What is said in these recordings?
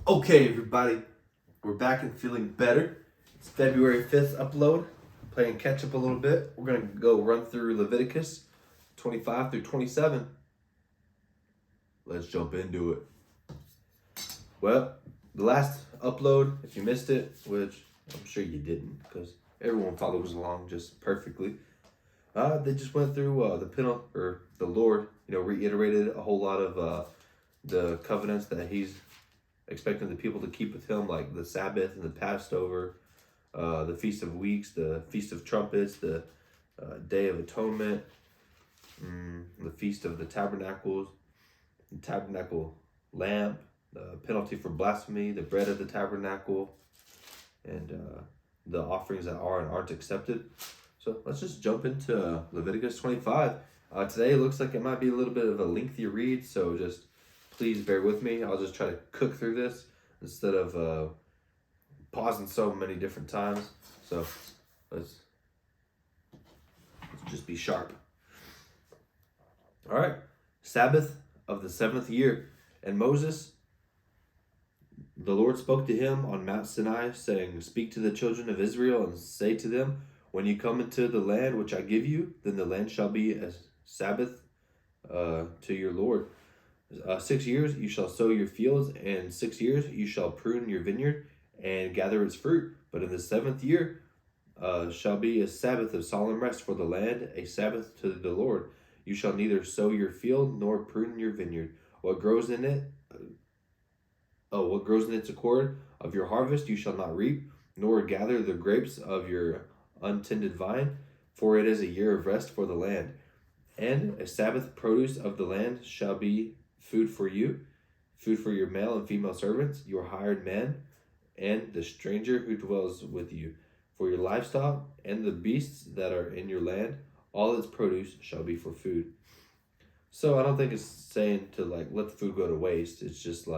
Okay, everybody, we're back and feeling better. It's February 5th upload. Playing catch up a little bit. We're going to go run through Leviticus 25 through 27. Let's jump into it. Well, the last upload, if you missed it, which I'm sure you didn't because everyone follows along just perfectly, they just went through the penal, or the Lord, reiterated a whole lot of the covenants that he's expecting the people to keep with him, like the Sabbath and the Passover, the Feast of Weeks, the Feast of Trumpets, the Day of Atonement, the Feast of the Tabernacles, the Tabernacle Lamp, the penalty for blasphemy, the bread of the tabernacle, and the offerings that are and aren't accepted. So let's just jump into Leviticus 25. Today it looks like it might be a little bit of a lengthy read, so just please bear with me. I'll just try to cook through this instead of pausing so many different times. So let's just be sharp. All right. Sabbath of the 7th year. And Moses, the Lord spoke to him on Mount Sinai, saying, "Speak to the children of Israel and say to them, when you come into the land which I give you, then the land shall be a Sabbath to your Lord. 6 years you shall sow your fields, and 6 years you shall prune your vineyard and gather its fruit. But in the 7th year shall be a Sabbath of solemn rest for the land, a Sabbath to the Lord. You shall neither sow your field nor prune your vineyard. What grows in its accord of your harvest you shall not reap, nor gather the grapes of your untended vine, for it is a year of rest for the land. And a Sabbath produce of the land shall be food for you, food for your male and female servants, your hired man, and the stranger who dwells with you, for your livestock and the beasts that are in your land. All its produce shall be for food." So I don't think it's saying to let the food go to waste. It's just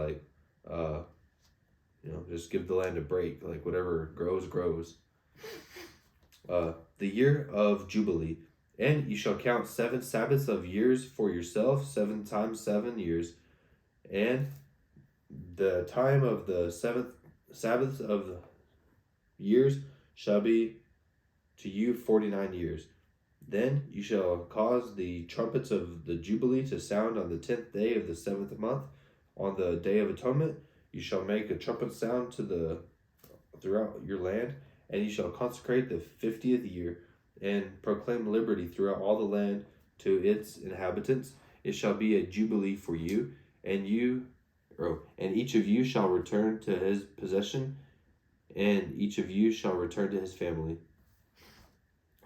just give the land a break. Whatever grows. The year of Jubilee. And you shall count 7 Sabbaths of years for yourself, 7 times 7 years. And the time of the 7th Sabbath of the years shall be to you 49 years. Then you shall cause the trumpets of the Jubilee to sound on the 10th day of the 7th month. On the Day of Atonement you shall make a trumpet sound throughout your land, and you shall consecrate the 50th year, and proclaim liberty throughout all the land to its inhabitants. It shall be a jubilee for you, and each of you shall return to his possession, and each of you shall return to his family.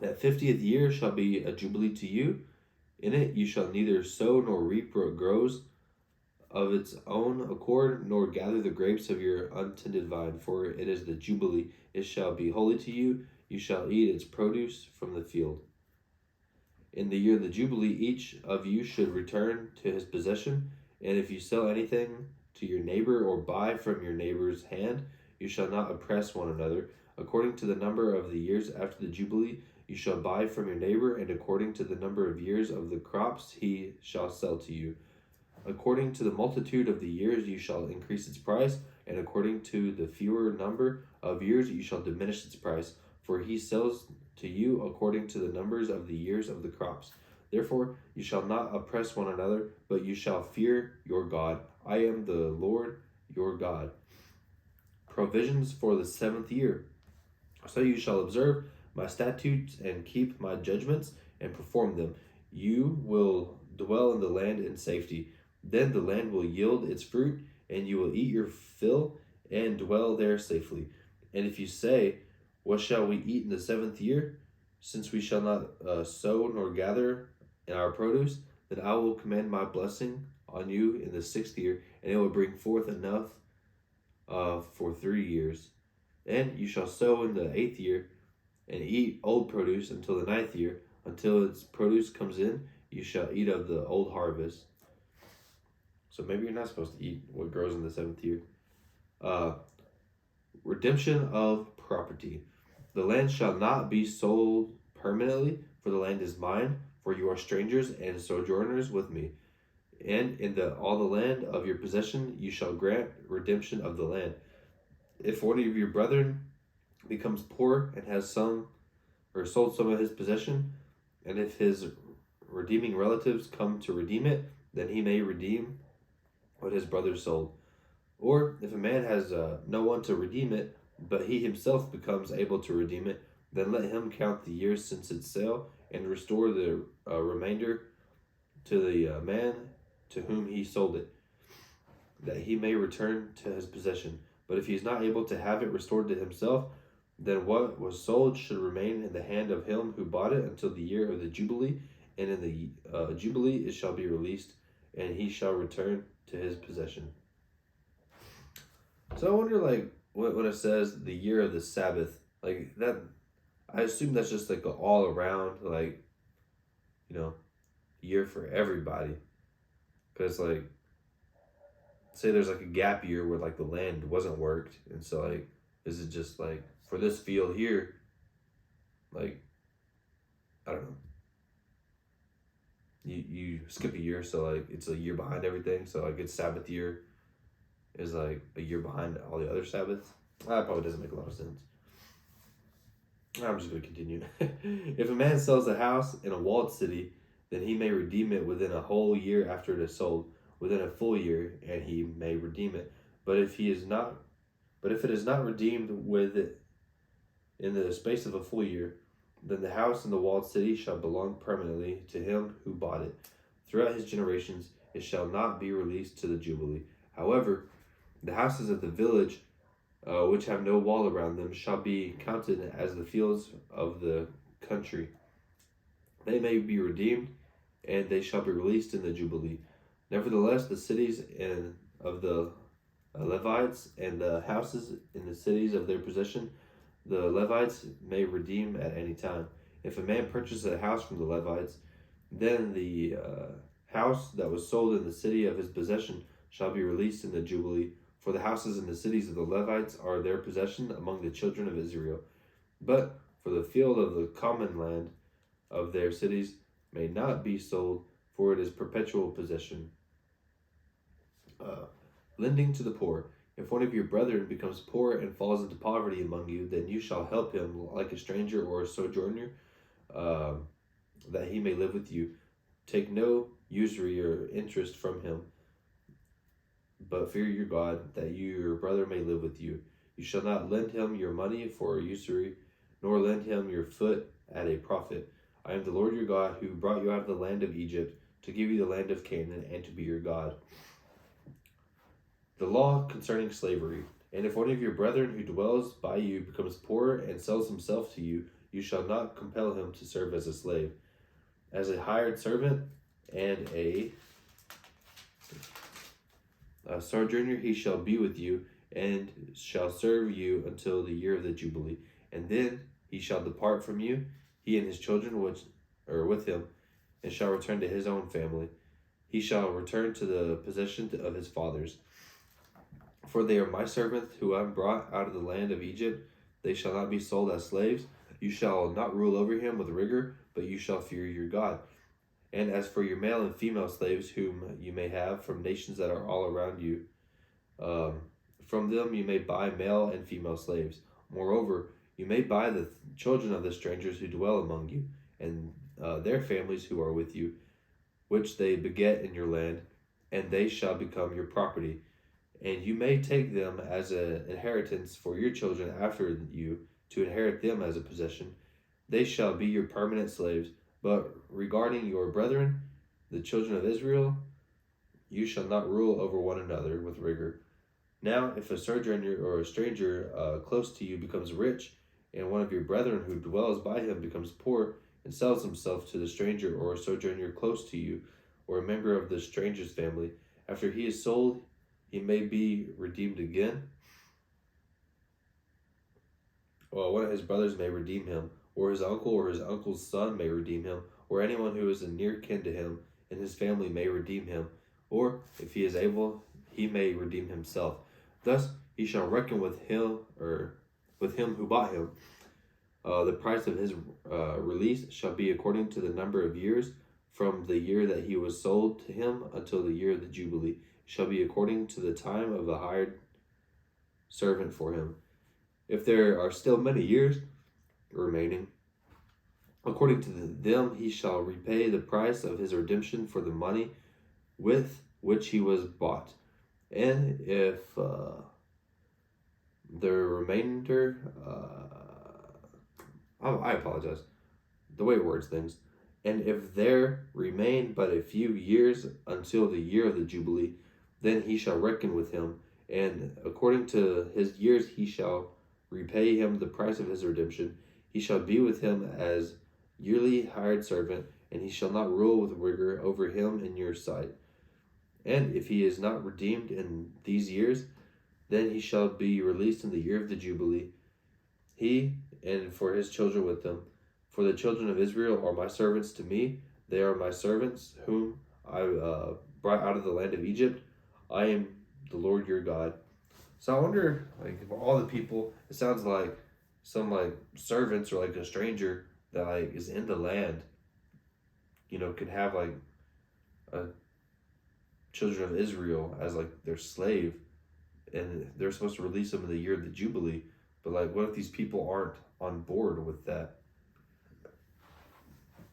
That 50th year shall be a jubilee to you. In it you shall neither sow nor reap what grows of its own accord, nor gather the grapes of your untended vine, for it is the jubilee. It shall be holy to you. You shall eat its produce from the field. In the year of the Jubilee, each of you should return to his possession, and if you sell anything to your neighbor or buy from your neighbor's hand, you shall not oppress one another. According to the number of the years after the Jubilee, you shall buy from your neighbor, and according to the number of years of the crops he shall sell to you. According to the multitude of the years you shall increase its price, and according to the fewer number of years you shall diminish its price. For he sells to you according to the numbers of the years of the crops. Therefore you shall not oppress one another, but you shall fear your God. I am the Lord your God. Provisions for the 7th year. So you shall observe my statutes and keep my judgments and perform them. You will dwell in the land in safety. Then the land will yield its fruit, and you will eat your fill and dwell there safely. And if you say, what shall we eat in the 7th year? Since we shall not sow nor gather in our produce, then I will command my blessing on you in the 6th year, and it will bring forth enough for 3 years. And you shall sow in the 8th year, and eat old produce until the 9th year. Until its produce comes in, you shall eat of the old harvest. So maybe you're not supposed to eat what grows in the 7th year. Redemption of property. The land shall not be sold permanently, for the land is mine, for you are strangers and sojourners with me. And in all the land of your possession you shall grant redemption of the land. If one of your brethren becomes poor and has some or sold some of his possession, and if his redeeming relatives come to redeem it, then he may redeem what his brother sold. Or if a man has no one to redeem it, but he himself becomes able to redeem it, then let him count the years since its sale and restore the remainder to the man to whom he sold it, that he may return to his possession. But if he is not able to have it restored to himself, then what was sold should remain in the hand of him who bought it until the year of the Jubilee, and in the Jubilee it shall be released, and he shall return to his possession. So I wonder, like, when it says the year of the Sabbath, like that, I assume that's just like an all around, like, you know, year for everybody. Because, like, say there's like a gap year where like the land wasn't worked, and so like, is it just like for this field here, like, I don't know. You skip a year, so like it's a year behind everything. So like its Sabbath year is like a year behind all the other Sabbaths. That probably doesn't make a lot of sense. I'm just going to continue. If a man sells a house in a walled city, then he may redeem it within a whole year after it is sold, within a full year, and he may redeem it. But if he is not, but if it is not redeemed with it in the space of a full year, then the house in the walled city shall belong permanently to him who bought it. Throughout his generations, it shall not be released to the Jubilee. However, the houses of the village which have no wall around them shall be counted as the fields of the country. They may be redeemed, and they shall be released in the Jubilee. Nevertheless, the cities of the Levites and the houses in the cities of their possession, the Levites may redeem at any time. If a man purchases a house from the Levites, then the house that was sold in the city of his possession shall be released in the Jubilee. For the houses and the cities of the Levites are their possession among the children of Israel. But for the field of the common land of their cities may not be sold, for it is perpetual possession. Lending to the poor. If one of your brethren becomes poor and falls into poverty among you, then you shall help him like a stranger or a sojourner, that he may live with you. Take no usury or interest from him, but fear your God, that your brother may live with you. You shall not lend him your money for usury, nor lend him your foot at a profit. I am the Lord your God, who brought you out of the land of Egypt, to give you the land of Canaan, and to be your God. The law concerning slavery. And if one of your brethren who dwells by you becomes poor and sells himself to you, you shall not compel him to serve as a slave. As a hired servant and a sojourner he shall be with you, and shall serve you until the year of the Jubilee. And then he shall depart from you, he and his children which are with him, and shall return to his own family. He shall return to the possession of his fathers. For they are my servants, who I brought out of the land of Egypt. They shall not be sold as slaves. You shall not rule over him with rigor, but you shall fear your God. And as for your male and female slaves, whom you may have from nations that are all around you, from them you may buy male and female slaves. Moreover, you may buy the children of the strangers who dwell among you, and their families who are with you, which they beget in your land, and they shall become your property. And you may take them as an inheritance for your children after you, to inherit them as a possession. They shall be your permanent slaves. But regarding your brethren, the children of Israel, you shall not rule over one another with rigor. Now, if a sojourner or a stranger close to you becomes rich, and one of your brethren who dwells by him becomes poor, and sells himself to the stranger or a sojourner close to you, or a member of the stranger's family, after he is sold, he may be redeemed again. Well, one of his brothers may redeem him, or his uncle or his uncle's son may redeem him, or anyone who is a near kin to him and his family may redeem him, or if he is able, he may redeem himself. Thus he shall reckon with him who bought him. The price of his release shall be according to the number of years, from the year that he was sold to him until the year of the Jubilee. It shall be according to the time of the hired servant for him. If there are still many years remaining, according to them he shall repay the price of his redemption for the money with which he was bought. And if the remainder, I apologize, the way it words things. And if there remain but a few years until the year of the Jubilee, then he shall reckon with him, and according to his years he shall repay him the price of his redemption. He shall be with him as yearly hired servant, and he shall not rule with rigor over him in your sight. And if he is not redeemed in these years, then he shall be released in the year of the Jubilee, he and for his children with them. For the children of Israel are my servants to me. They are my servants, whom I brought out of the land of Egypt. I am the Lord your God. So I wonder, like, for all the people, it sounds like some like servants or like a stranger that like is in the land, could have like a children of Israel as like their slave, and they're supposed to release them in the year of the Jubilee. But like, what if these people aren't on board with that?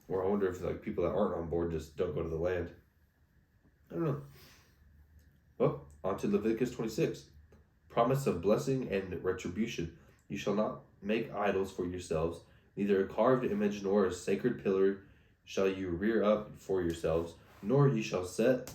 Or I wonder if like people that aren't on board just don't go to the land. I don't know. Well, on to Leviticus 26. Promise of blessing and retribution. You shall not make idols for yourselves, neither a carved image nor a sacred pillar shall you rear up for yourselves, nor you shall set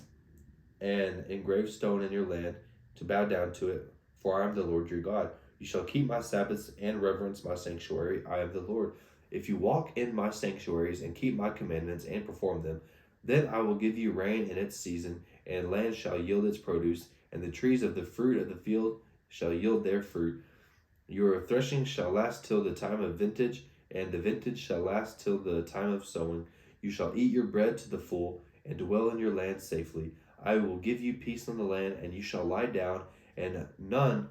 an engraved stone in your land to bow down to it, for I am the Lord your God. You shall keep my Sabbaths and reverence my sanctuary. I am the Lord. If you walk in my sanctuaries and keep my commandments and perform them, then I will give you rain in its season, and land shall yield its produce, and the trees of the fruit of the field shall yield their fruit. Your threshing shall last till the time of vintage, and the vintage shall last till the time of sowing. You shall eat your bread to the full, and dwell in your land safely. I will give you peace on the land, and you shall lie down, and none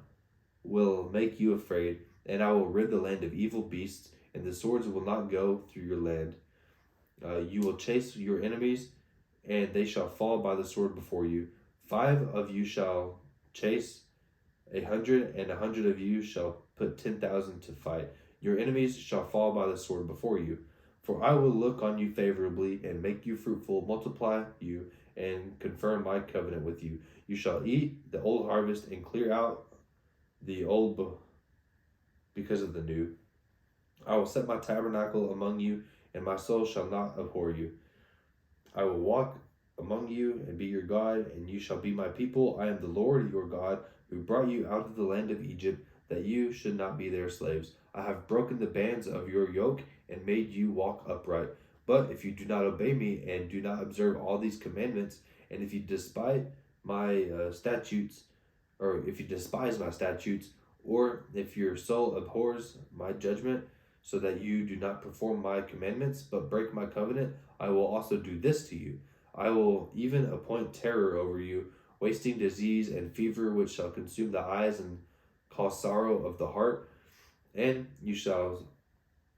will make you afraid. And I will rid the land of evil beasts, and the swords will not go through your land. You will chase your enemies, and they shall fall by the sword before you. 5 of you shall chase 100, and 100 of you shall put 10,000 to fight. Your enemies shall fall by the sword before you. For I will look on you favorably, and make you fruitful, multiply you, and confirm my covenant with you. You shall eat the old harvest, and clear out the old because of the new. I will set my tabernacle among you, and my soul shall not abhor you. I will walk among you and be your God, and you shall be my people. I am the Lord your God, who brought you out of the land of Egypt, that you should not be their slaves. I have broken the bands of your yoke and made you walk upright. But if you do not obey me and do not observe all these commandments, and if you despise my statutes, or if you despise my statutes, or if your soul abhors my judgment, so that you do not perform my commandments, but break my covenant, I will also do this to you. I will even appoint terror over you, wasting disease and fever, which shall consume the eyes and cause sorrow of the heart. And you shall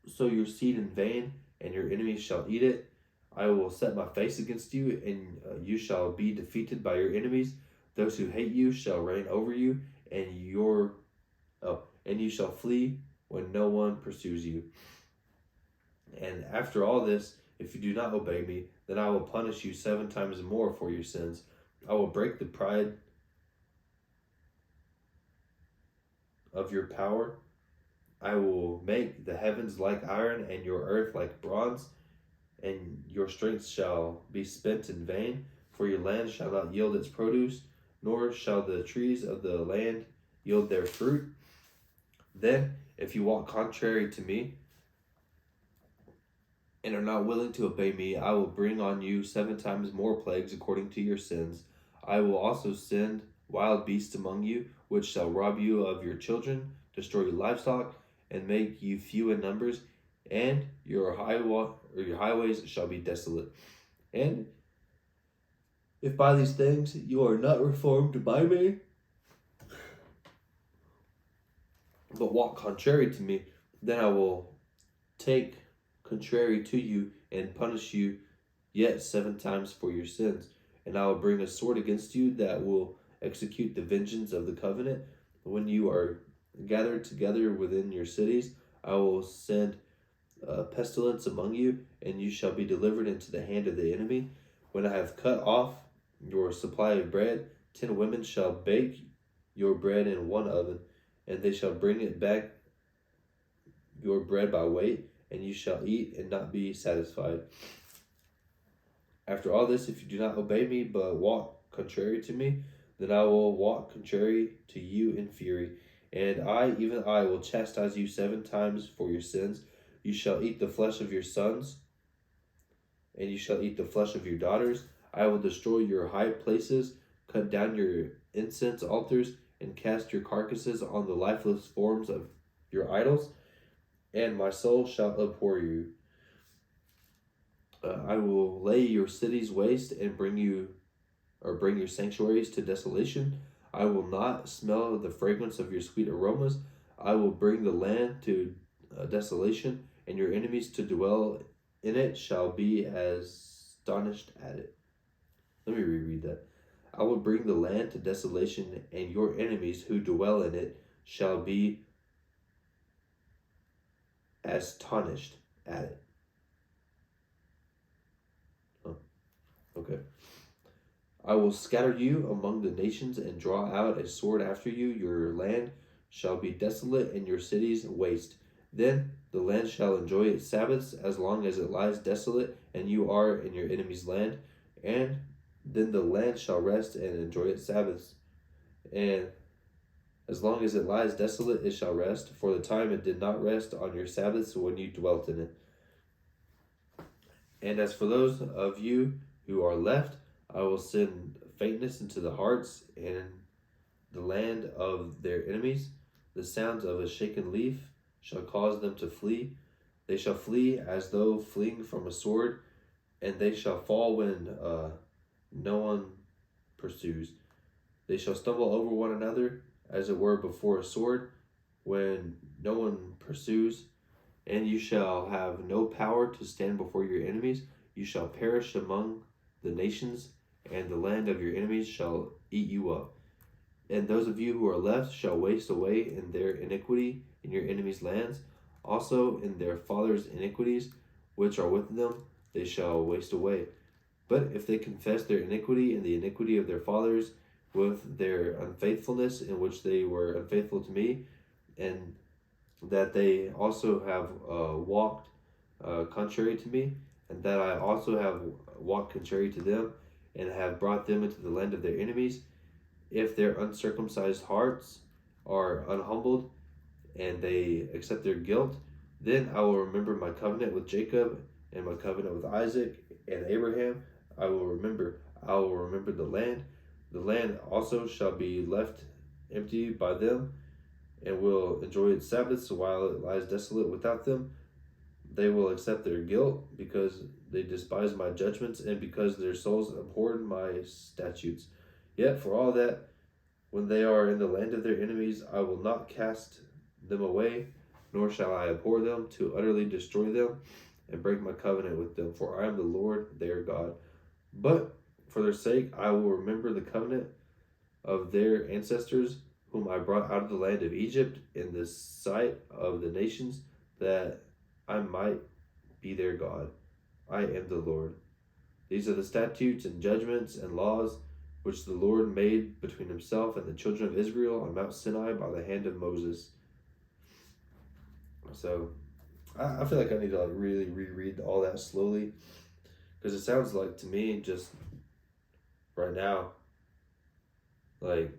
sow your seed in vain, and your enemies shall eat it. I will set my face against you, and you shall be defeated by your enemies. Those who hate you shall reign over you, and you shall flee when no one pursues you. And after all this, if you do not obey me, then I will punish you 7 times more for your sins. I will break the pride of your power. I will make the heavens like iron, and your earth like bronze, and your strength shall be spent in vain, for your land shall not yield its produce, nor shall the trees of the land yield their fruit. Then, if you walk contrary to me, and are not willing to obey me, I will bring on you 7 times more plagues according to your sins. I will also send wild beasts among you, which shall rob you of your children, destroy your livestock, and make you few in numbers, and your highways shall be desolate. And if by these things you are not reformed by me, but walk contrary to me, then I will take contrary to you and punish you yet 7 times for your sins. And I will bring a sword against you that will execute the vengeance of the covenant. When you are gathered together within your cities, I will send pestilence among you, and you shall be delivered into the hand of the enemy. When I have cut off your supply of bread, 10 women shall bake your bread in one oven, and they shall bring it back your bread by weight, and you shall eat and not be satisfied. After all this, if you do not obey me, but walk contrary to me, then I will walk contrary to you in fury. And I, even I, will chastise you 7 times for your sins. You shall eat the flesh of your sons, and you shall eat the flesh of your daughters. I will destroy your high places, cut down your incense altars, and cast your carcasses on the lifeless forms of your idols, and my soul shall abhor you. I will lay your cities waste and bring your sanctuaries to desolation. I will not smell the fragrance of your sweet aromas. I will bring the land to desolation, and your enemies to dwell in it shall be astonished at it. Let me reread that. I will bring the land to desolation, and your enemies who dwell in it shall be astonished at it. Huh. Okay. I will scatter you among the nations and draw out a sword after you. Your land shall be desolate and your cities waste. Then the land shall enjoy its Sabbaths as long as it lies desolate and you are in your enemy's land. And then the land shall rest and enjoy its Sabbaths. And as long as it lies desolate, it shall rest, for the time it did not rest on your Sabbaths when you dwelt in it. And as for those of you who are left, I will send faintness into the hearts and the land of their enemies. The sounds of a shaken leaf shall cause them to flee. They shall flee as though fleeing from a sword, and they shall fall when no one pursues. They shall stumble over one another, as it were before a sword, when no one pursues. And you shall have no power to stand before your enemies. You shall perish among the nations, and the land of your enemies shall eat you up. And those of you who are left shall waste away in their iniquity in your enemies' lands. Also in their fathers' iniquities, which are with them, they shall waste away. But if they confess their iniquity and the iniquity of their fathers with their unfaithfulness in which they were unfaithful to me, and that they also have walked contrary to me, and that I also have walked contrary to them, and have brought them into the land of their enemies, if their uncircumcised hearts are unhumbled, and they accept their guilt, then I will remember my covenant with Jacob, and my covenant with Isaac and Abraham. I will remember the land. The land also shall be left empty by them, and will enjoy its Sabbaths while it lies desolate without them. They will accept their guilt because they despise my judgments and because their souls abhorred my statutes. Yet for all that, when they are in the land of their enemies, I will not cast them away, nor shall I abhor them to utterly destroy them and break my covenant with them, for I am the Lord their God. But for their sake I will remember the covenant of their ancestors, whom I brought out of the land of Egypt in the sight of the nations, that I might be their God. I am the Lord. These are the statutes and judgments and laws which the Lord made between himself and the children of Israel on Mount Sinai by the hand of Moses. So I feel like I need to really reread all that slowly, because it sounds like to me just right now, like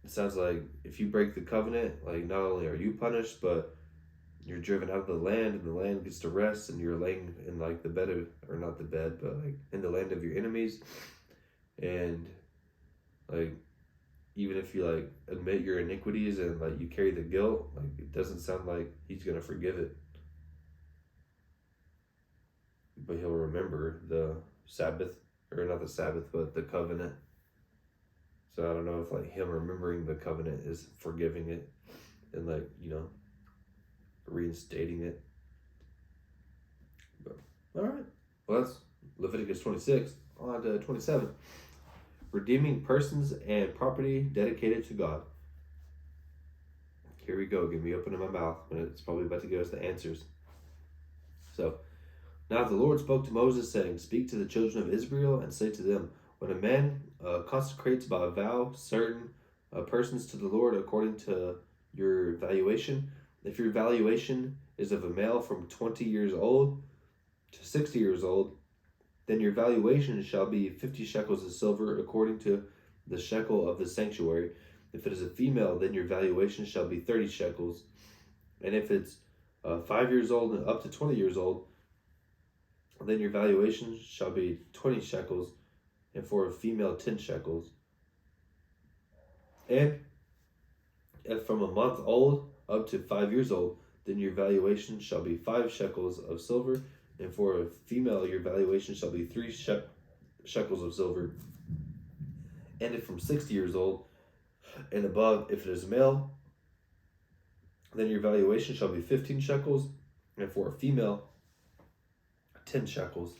it sounds like if you break the covenant, like not only are you punished, but you're driven out of the land, and the land gets to rest, and you're laying in like the bed of, or not the bed, but like in the land of your enemies. And like even if you like admit your iniquities and like you carry the guilt, like it doesn't sound like he's gonna forgive it, but he'll remember the Sabbath, or not the Sabbath, but the covenant. So I don't know if like him remembering the covenant is forgiving it and like, reinstating it. But all right, well Leviticus 26 on to 27. Redeeming persons and property dedicated to God. Here we go, get me opening my mouth, but it's probably about to give us the answers. So, now the Lord spoke to Moses, saying, Speak to the children of Israel, and say to them, When a man consecrates by a vow certain persons to the Lord according to your valuation, if your valuation is of a male from 20 years old to 60 years old, then your valuation shall be 50 shekels of silver according to the shekel of the sanctuary. If it is a female, then your valuation shall be 30 shekels. And if it's 5 years old and up to 20 years old, then your valuation shall be 20 shekels, and for a female 10 shekels. And if from a month old up to 5 years old, then your valuation shall be 5 shekels of silver, and for a female your valuation shall be 3 shekels of silver. And if from 60 years old and above, if it is male, then your valuation shall be 15 shekels, and for a female 10 shekels.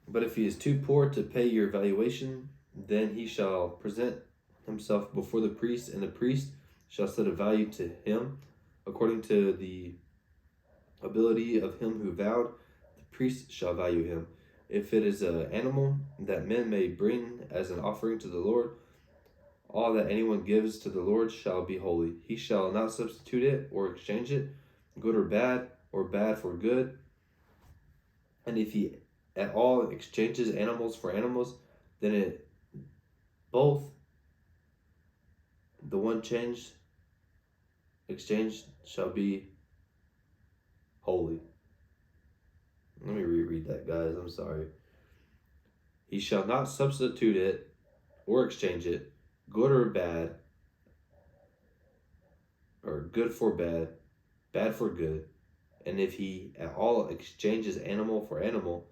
But if he is too poor to pay your valuation, then he shall present himself before the priest, and the priest shall set a value to him according to the ability of him who vowed. The priest shall value him. If it is an animal that men may bring as an offering to the Lord, all that anyone gives to the Lord shall be holy. He shall not substitute it or exchange it, good or bad for good. And if he at all exchanges animals for animals, then it both the one exchanged shall be holy. Let me reread that, guys. I'm sorry. He shall not substitute it or exchange it, good or bad, or good for bad, bad for good. And if he at all exchanges animal for animal,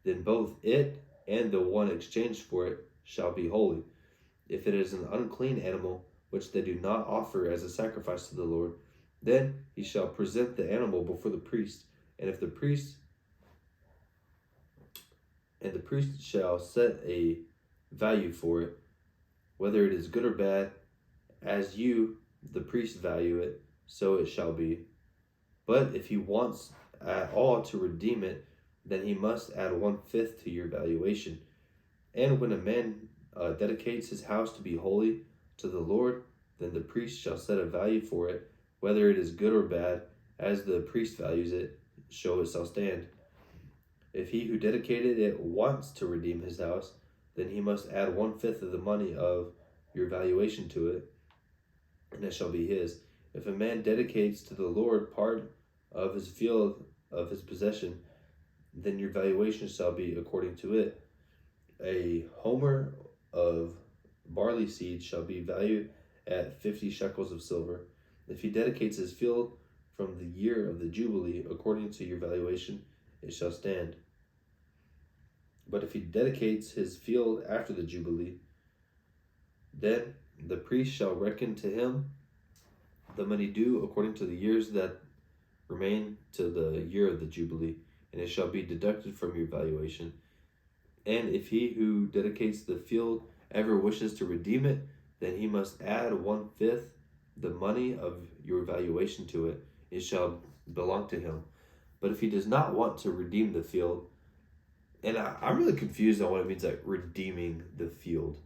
then both it and the one exchanged for it shall be holy. If it is an unclean animal, which they do not offer as a sacrifice to the Lord, then he shall present the animal before the priest, and if the priest shall set a value for it, whether it is good or bad, as you, the priest, value it, so it shall be. But if he wants at all to redeem it, then he must add 1/5 to your valuation. And when a man dedicates his house to be holy to the Lord, then the priest shall set a value for it, whether it is good or bad, as the priest values it, so it shall stand. If he who dedicated it wants to redeem his house, then he must add 1/5 of the money of your valuation to it, and it shall be his. If a man dedicates to the Lord part of his field of his possession, then your valuation shall be according to it. A homer of barley seed shall be valued at 50 shekels of silver. If he dedicates his field from the year of the Jubilee, according to your valuation, it shall stand. But if he dedicates his field after the Jubilee, then the priest shall reckon to him the money due according to the years that remain to the year of the Jubilee, and it shall be deducted from your valuation. And if he who dedicates the field ever wishes to redeem it, then he must add 1/5 the money of your valuation to it. It shall belong to him. But if he does not want to redeem the field, and I'm really confused on what it means, like redeeming the field.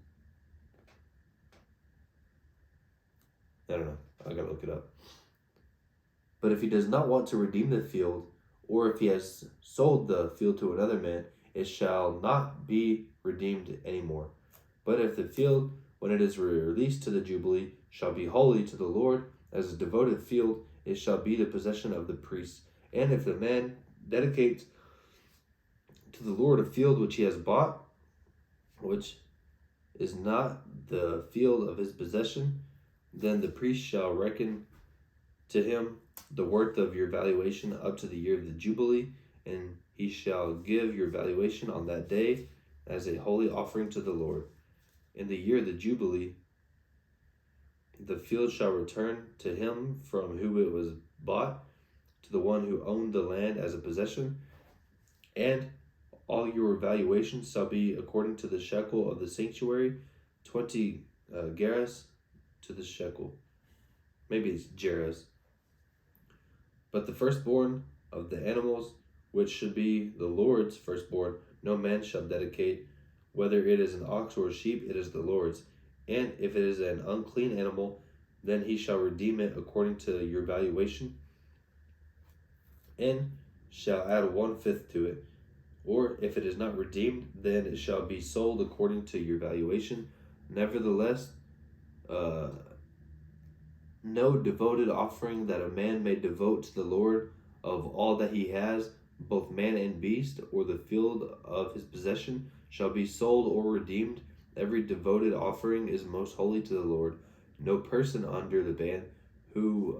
I don't know. I gotta look it up. But if he does not want to redeem the field, or if he has sold the field to another man, it shall not be redeemed anymore. But if the field, when it is released to the Jubilee, shall be holy to the Lord as a devoted field, it shall be the possession of the priest. And if the man dedicates to the Lord a field which he has bought, which is not the field of his possession, then the priest shall reckon to him the worth of your valuation up to the year of the Jubilee, and he shall give your valuation on that day as a holy offering to the Lord. In the year of the Jubilee, the field shall return to him from whom it was bought, to the one who owned the land as a possession, and All your valuations shall be according to the shekel of the sanctuary, 20 gerahs to the shekel. Maybe it's gerahs. But the firstborn of the animals, which should be the Lord's firstborn, no man shall dedicate. Whether it is an ox or a sheep, it is the Lord's. And if it is an unclean animal, then he shall redeem it according to your valuation, and shall add 1/5 to it. Or if it is not redeemed, then it shall be sold according to your valuation. Nevertheless, no devoted offering that a man may devote to the Lord of all that he has, both man and beast, or the field of his possession, shall be sold or redeemed. Every devoted offering is most holy to the Lord. No person under the ban who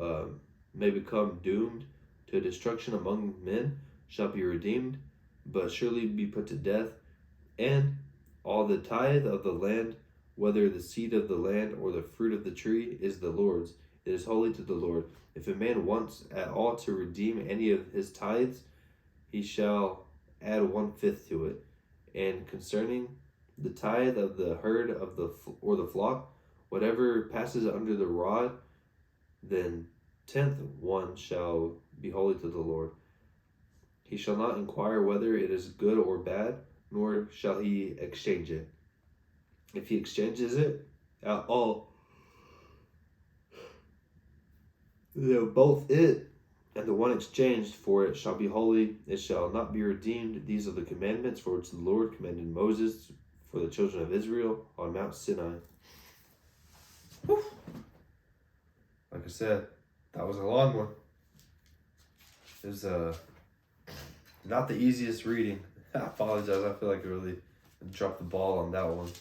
may become doomed to destruction among men shall be redeemed, but surely be put to death. And all the tithe of the land, whether the seed of the land or the fruit of the tree, is the Lord's. It is holy to the Lord. If a man wants at all to redeem any of his tithes, he shall add 1/5 to it. And concerning the tithe of the herd of the flock, whatever passes under the rod, then 10th one shall be holy to the Lord. He shall not inquire whether it is good or bad, nor shall he exchange it. If he exchanges it at all, then both it and the one exchanged for it shall be holy. It shall not be redeemed. These are the commandments for which the Lord commanded Moses for the children of Israel on Mount Sinai. Whew. Like I said, that was a long one. It was not the easiest reading. I apologize. I feel like I really dropped the ball on that one.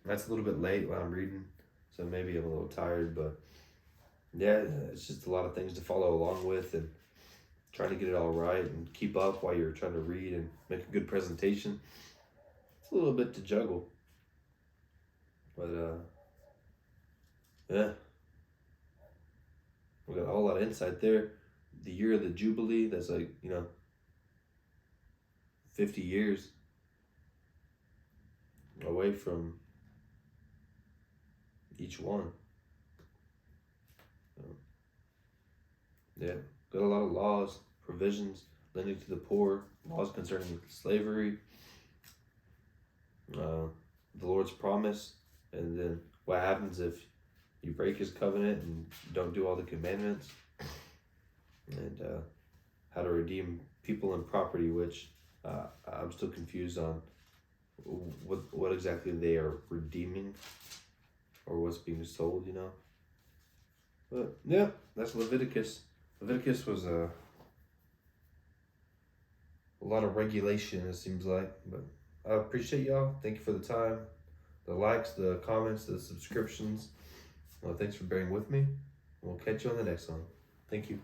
That's a little bit late when I'm reading, so maybe I'm a little tired, but yeah, it's just a lot of things to follow along with and trying to get it all right and keep up while you're trying to read and make a good presentation. It's a little bit to juggle, but yeah, we got a whole lot of insight there. The year of the Jubilee, that's 50 years away from each one. Yeah, got a lot of laws, provisions, lending to the poor, laws concerning slavery, the Lord's promise, and then what happens if you break his covenant and don't do all the commandments, and how to redeem people and property, which I'm still confused on what exactly they are redeeming or what's being sold, But yeah, that's Leviticus. Leviticus was a lot of regulation, it seems like. But I appreciate y'all. Thank you for the time, the likes, the comments, the subscriptions. Well, thanks for bearing with me. We'll catch you on the next one. Thank you.